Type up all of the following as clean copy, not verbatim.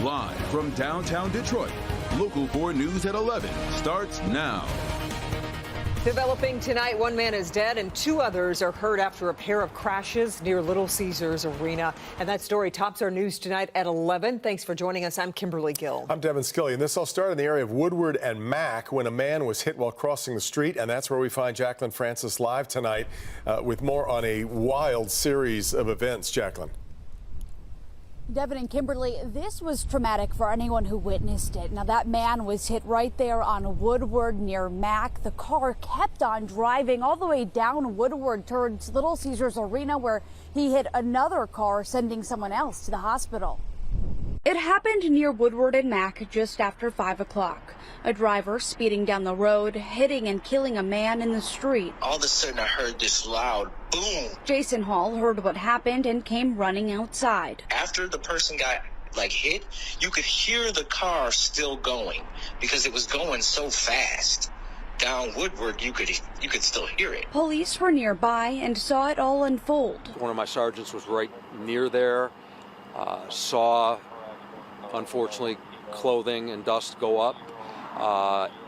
Live from downtown Detroit, Local 4 News at 11 starts now. Developing tonight, one man is dead and two others are hurt after a pair of crashes near Little Caesars Arena. And that story tops our news tonight at 11. Thanks for joining us. I'm Kimberly Gill. I'm Devin Skilly, and this all started in the area of Woodward and Mack when a man was hit while crossing the street. And that's where we find Jacqueline Francis live tonight with more on a wild series of events. Jacqueline. Devin and Kimberly, this was traumatic for anyone who witnessed it. Now, that man was hit right there on Woodward near Mack. The car kept on driving all the way down Woodward towards Little Caesars Arena, where he hit another car, sending someone else to the hospital. It happened near Woodward and Mack just after 5 o'clock. A driver speeding down the road, hitting and killing a man in the street. All of a sudden, I heard this loud boom. Jason Hall heard what happened and came running outside. After the person got hit, you could hear the car still going because it was going so fast. Down Woodward, you could still hear it. Police were nearby and saw it all unfold. One of my sergeants was right near there, saw, unfortunately, clothing and dust go up,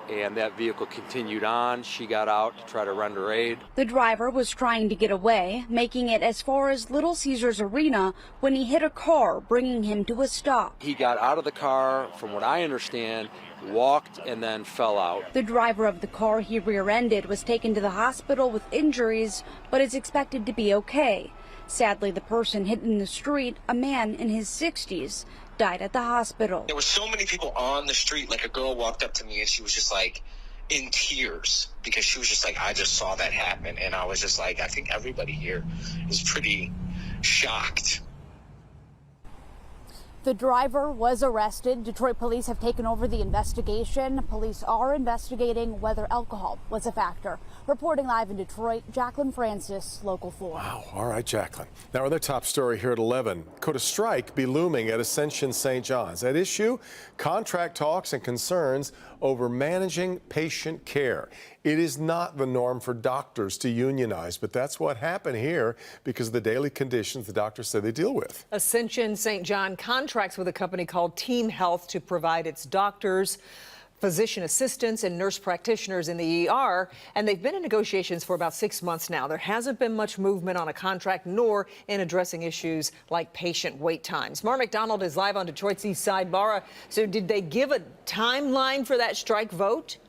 and that vehicle continued on. She got out to try to render aid. The driver was trying to get away, making it as far as Little Caesars Arena when he hit a car, bringing him to a stop. He got out of the car, from what I understand, walked and then fell out. The driver of the car he rear-ended was taken to the hospital with injuries, but is expected to be okay. Sadly, the person hit in the street, a man in his 60s, died at the hospital. There were so many people on the street. Like, a girl walked up to me and she was just like in tears because she was just like, I just saw that happen. And I was just like, I think everybody here is pretty shocked. The driver was arrested. Detroit police have taken over the investigation. Police are investigating whether alcohol was a factor. Reporting live in Detroit, Jacqueline Francis, Local 4. Wow. All right, Jacqueline. Now, our top story here at 11. Could a strike be looming at Ascension St Johns? At issue, contract talks and concerns over managing patient care. It is not the norm for doctors to unionize, but that's what happened here because of the daily conditions the doctors say they deal with. Ascension St John contracts with a company called Team Health to provide its doctors, physician assistants, and nurse practitioners in the ER, and they've been in negotiations for about 6 months now. There hasn't been much movement on a contract, nor in addressing issues like patient wait times. Mara McDonald is live on Detroit's East Side. Mara, so did they give a timeline for that strike vote?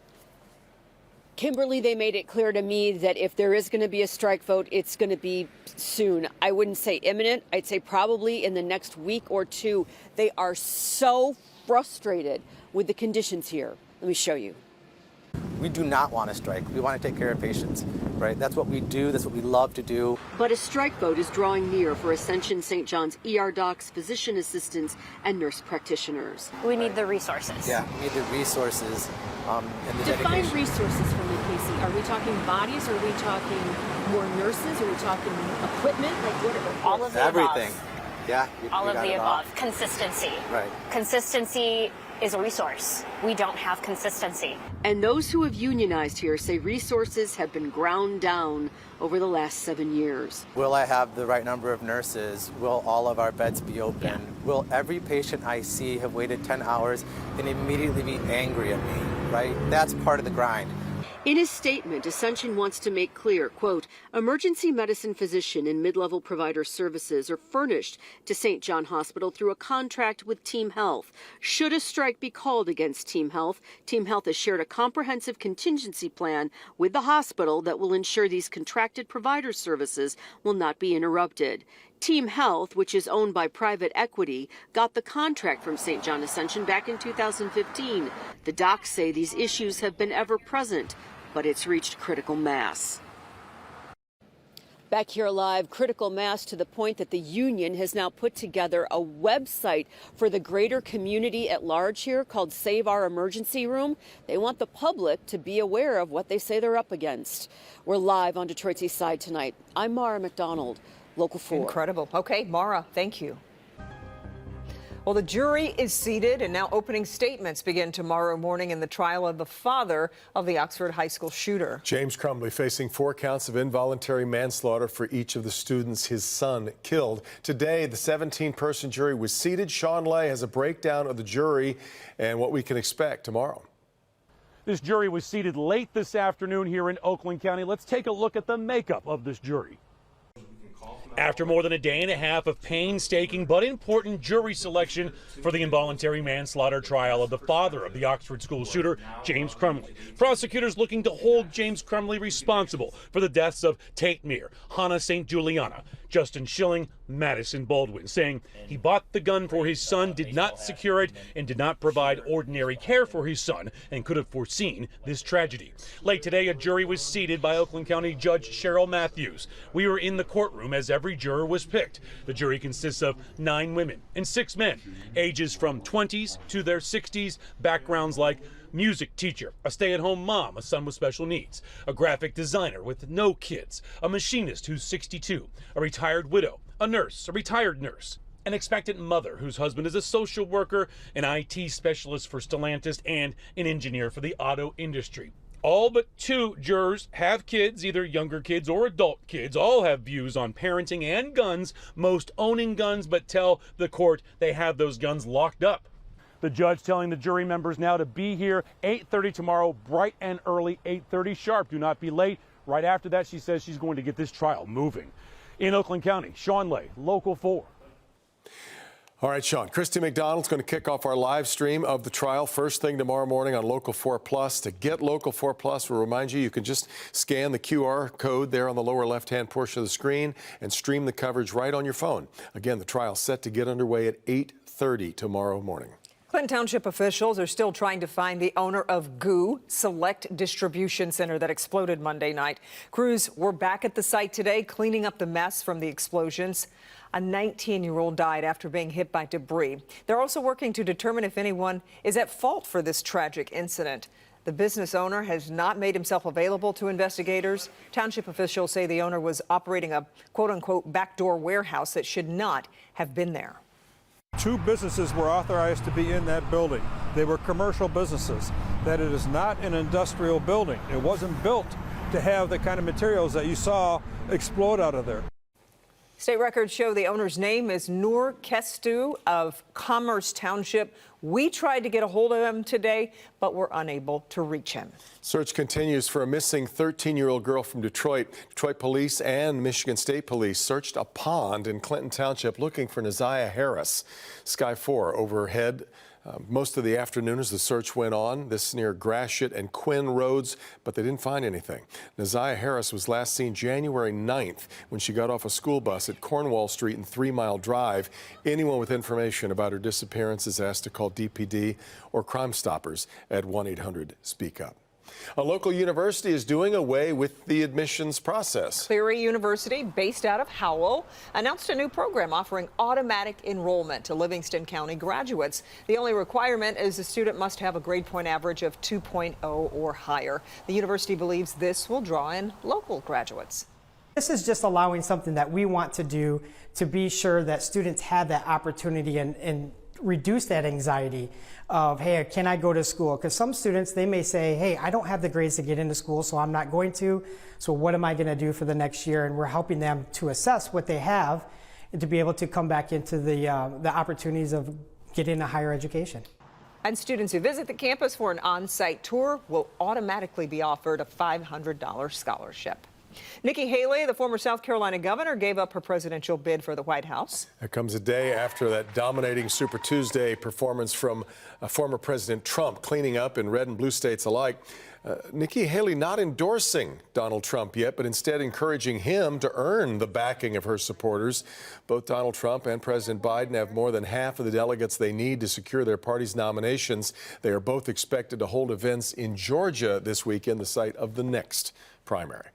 Kimberly, they made it clear to me that if there is going to be a strike vote, it's going to be soon. I wouldn't say imminent. I'd say probably in the next week or two. They are so frustrated with the conditions here. Let me show you. We do not want to strike. We want to take care of patients, right? That's what we do. That's what we love to do. But a strike vote is drawing near for Ascension St Johns ER docs, physician assistants, and nurse practitioners. We need the resources. Yeah, we need the resources and the Define dedication. resources for me, Casey. Are we talking bodies? Are we talking more nurses? Are we talking equipment? Like what? All of the Everything. above. Yeah. All of the all. above. Consistency. Right. Consistency is a resource. We don't have consistency. And those who have unionized here say resources have been ground down over the last 7 years. Will I have the right number of nurses? Will all of our beds be open? Yeah. Will every patient I see have waited 10 hours and immediately be angry at me, right? That's part of the grind. In his statement, Ascension wants to make clear, quote, emergency medicine physician and mid-level provider services are furnished to St. John Hospital through a contract with Team Health. Should a strike be called against Team Health has shared a comprehensive contingency plan with the hospital that will ensure these contracted provider services will not be interrupted. Team Health, which is owned by private equity, got the contract from St. John Ascension back in 2015. The docs say these issues have been ever present, but it's reached critical mass. Back here live, critical mass to the point that the union has now put together a website for the greater community at large here called Save Our Emergency Room. They want the public to be aware of what they say they're up against. We're live on Detroit's East Side tonight. I'm Mara McDonald, Local 4. Incredible. Okay, Mara, thank you. Well, the jury is seated, and now opening statements begin tomorrow morning in the trial of the father of the Oxford High School shooter. James Crumbley facing 4 counts of involuntary manslaughter for each of the students his son killed. Today, the 17-person jury was seated. Sean Lay has a breakdown of the jury and what we can expect tomorrow. This jury was seated late this afternoon here in Oakland County. Let's take a look at the makeup of this jury. After more than a day and a half of painstaking but important jury selection for the involuntary manslaughter trial of the father of the Oxford school shooter, James Crumbley, prosecutors looking to hold James Crumbley responsible for the deaths of Tate Meir, Hannah St. Juliana, Justin Schilling, Madison Baldwin, saying he bought the gun for his son, did not secure it, and did not provide ordinary care for his son, and could have foreseen this tragedy. Late today, a jury was seated by Oakland County Judge Cheryl Matthews. We were in the courtroom as every juror was picked. The jury consists of 9 women and 6 men, ages from 20s to their 60s, backgrounds like music teacher, a stay-at-home mom, a son with special needs, a graphic designer with no kids, a machinist who's 62, a retired widow, a nurse, a retired nurse, an expectant mother whose husband is a social worker, an IT specialist for Stellantis, and an engineer for the auto industry. All but 2 jurors have kids, either younger kids or adult kids. All have views on parenting and guns, most owning guns, but tell the court they have those guns locked up. The judge telling the jury members now to be here 8:30 tomorrow, bright and early, 8:30 sharp. Do not be late. Right after that, she says she's going to get this trial moving. In Oakland County, Sean Lay, Local 4. All right, Sean. Christy McDonald's going to kick off our live stream of the trial first thing tomorrow morning on Local 4 Plus. To get Local 4 Plus, we'll remind you can just scan the QR code there on the lower left-hand portion of the screen and stream the coverage right on your phone. Again, the trial set to get underway at 8:30 tomorrow morning. Clinton Township officials are still trying to find the owner of GOO Select Distribution Center that exploded Monday night. Crews were back at the site today cleaning up the mess from the explosions. A 19-year-old died after being hit by debris. They're also working to determine if anyone is at fault for this tragic incident. The business owner has not made himself available to investigators. Township officials say the owner was operating a quote-unquote backdoor warehouse that should not have been there. 2 businesses were authorized to be in that building. They were commercial businesses. That it is not an industrial building. It wasn't built to have the kind of materials that you saw explode out of there. State records show the owner's name is Noor Kestu of Commerce Township. We tried to get a hold of him today, but were unable to reach him. Search continues for a missing 13-year-old girl from Detroit. Detroit police and Michigan State Police searched a pond in Clinton Township looking for Neziah Harris. Sky 4 overhead. Most of the afternoon as the search went on, this near Gratiot and Quinn Roads, but they didn't find anything. Neziah Harris was last seen January 9th when she got off a school bus at Cornwall Street and 3 Mile Drive. Anyone with information about her disappearance is asked to call DPD or Crime Stoppers at 1-800-SPEAK-UP. A local university is doing away with the admissions process. Cleary University, based out of Howell, announced a new program offering automatic enrollment to Livingston County graduates. The only requirement is the student must have a grade point average of 2.0 or higher. The university believes this will draw in local graduates. This is just allowing something that we want to do to be sure that students have that opportunity and reduce that anxiety of, hey, can I go to school? Because some students, they may say, hey, I don't have the grades to get into school, so I'm not going to. So what am I going to do for the next year? And we're helping them to assess what they have and to be able to come back into the opportunities of getting a higher education. And students who visit the campus for an on-site tour will automatically be offered a $500 scholarship. Nikki Haley, the former South Carolina governor, gave up her presidential bid for the White House. That comes a day after that dominating Super Tuesday performance from former President Trump, cleaning up in red and blue states alike. Nikki Haley not endorsing Donald Trump yet, but instead encouraging him to earn the backing of her supporters. Both Donald Trump and President Biden have more than half of the delegates they need to secure their party's nominations. They are both expected to hold events in Georgia this weekend, the site of the next primary.